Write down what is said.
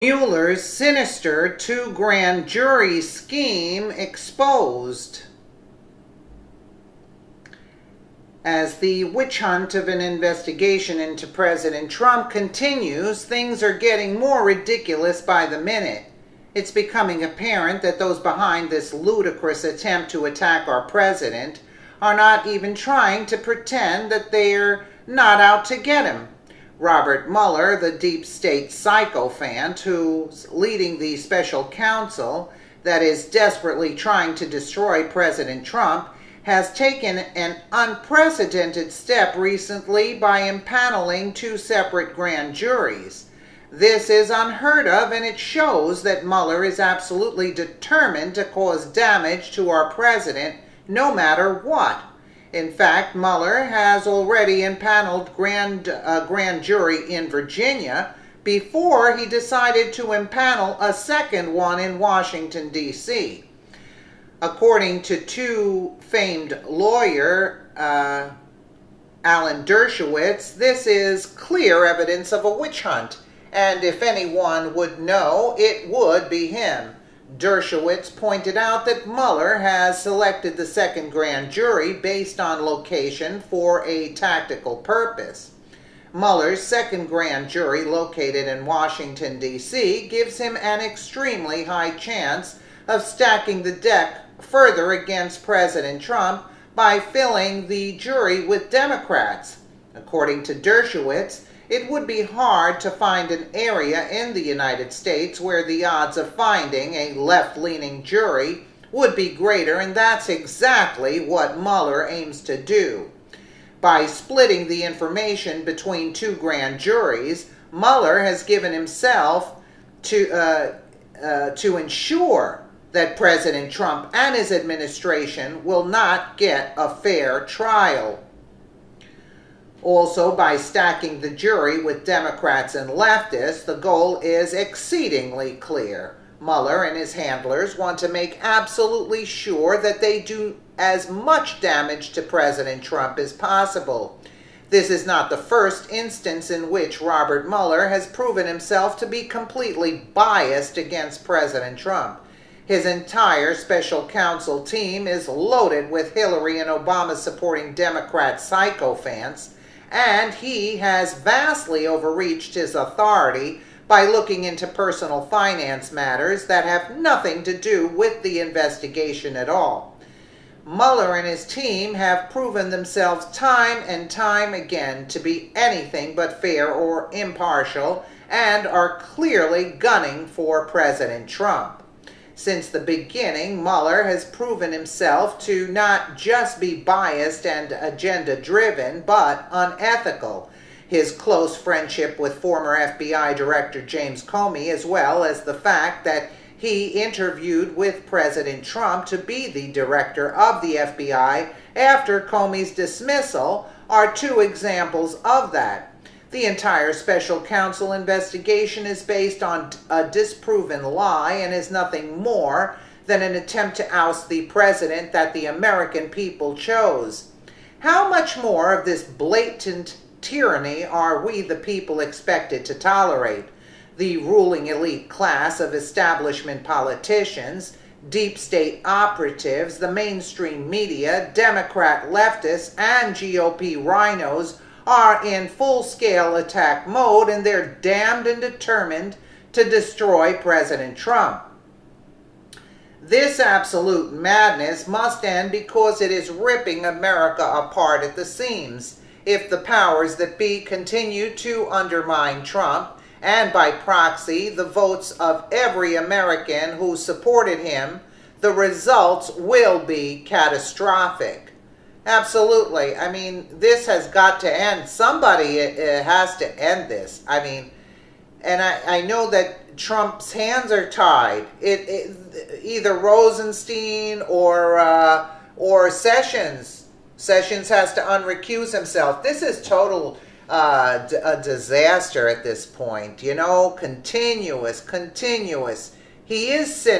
Muller's sinister two grand jury scheme exposed. As the witch hunt of an investigation into President Trump continues, things are getting more ridiculous by the minute. It's becoming apparent that those behind this ludicrous attempt to attack our president are not even trying to pretend that they're not out to get him. Robert Mueller, the deep state sycophant who's leading the special counsel that is desperately trying to destroy President Trump, has taken an unprecedented step recently by impaneling two separate grand juries. This is unheard of, and it shows that Mueller is absolutely determined to cause damage to our president no matter what. In fact, Mueller has already impaneled a grand jury in Virginia before he decided to impanel a second one in Washington, D.C. According to two famed lawyer, Alan Dershowitz, this is clear evidence of a witch hunt, and if anyone would know, it would be him. Dershowitz pointed out that Mueller has selected the second grand jury based on location for a tactical purpose. Mueller's second grand jury, located in Washington, D.C., gives him an extremely high chance of stacking the deck further against President Trump by filling the jury with Democrats. According to Dershowitz, it would be hard to find an area in the United States where the odds of finding a left-leaning jury would be greater, and that's exactly what Mueller aims to do. By splitting the information between two grand juries, Mueller has given himself to ensure that President Trump and his administration will not get a fair trial. Also, by stacking the jury with Democrats and leftists, the goal is exceedingly clear. Mueller and his handlers want to make absolutely sure that they do as much damage to President Trump as possible. This is not the first instance in which Robert Mueller has proven himself to be completely biased against President Trump. His entire special counsel team is loaded with Hillary and Obama supporting Democrat sycophants, and he has vastly overreached his authority by looking into personal finance matters that have nothing to do with the investigation at all. Mueller and his team have proven themselves time and time again to be anything but fair or impartial, and are clearly gunning for President Trump. Since the beginning, Mueller has proven himself to not just be biased and agenda-driven, but unethical. His close friendship with former FBI Director James Comey, as well as the fact that he interviewed with President Trump to be the director of the FBI after Comey's dismissal, are two examples of that. The entire special counsel investigation is based on a disproven lie and is nothing more than an attempt to oust the president that the American people chose. How much more of this blatant tyranny are we the people expected to tolerate? The ruling elite class of establishment politicians, deep state operatives, the mainstream media, Democrat leftists, and GOP rhinos are in full-scale attack mode, and they're damned and determined to destroy President Trump. This absolute madness must end because it is ripping America apart at the seams. If the powers that be continue to undermine Trump, and by proxy the votes of every American who supported him, the results will be catastrophic. Absolutely. I mean, this has got to end. Somebody has to end this. I mean, and I know that Trump's hands are tied. Either Rosenstein or Sessions. Sessions has to unrecuse himself. This is total a disaster at this point. You know, continuous. He is cynical.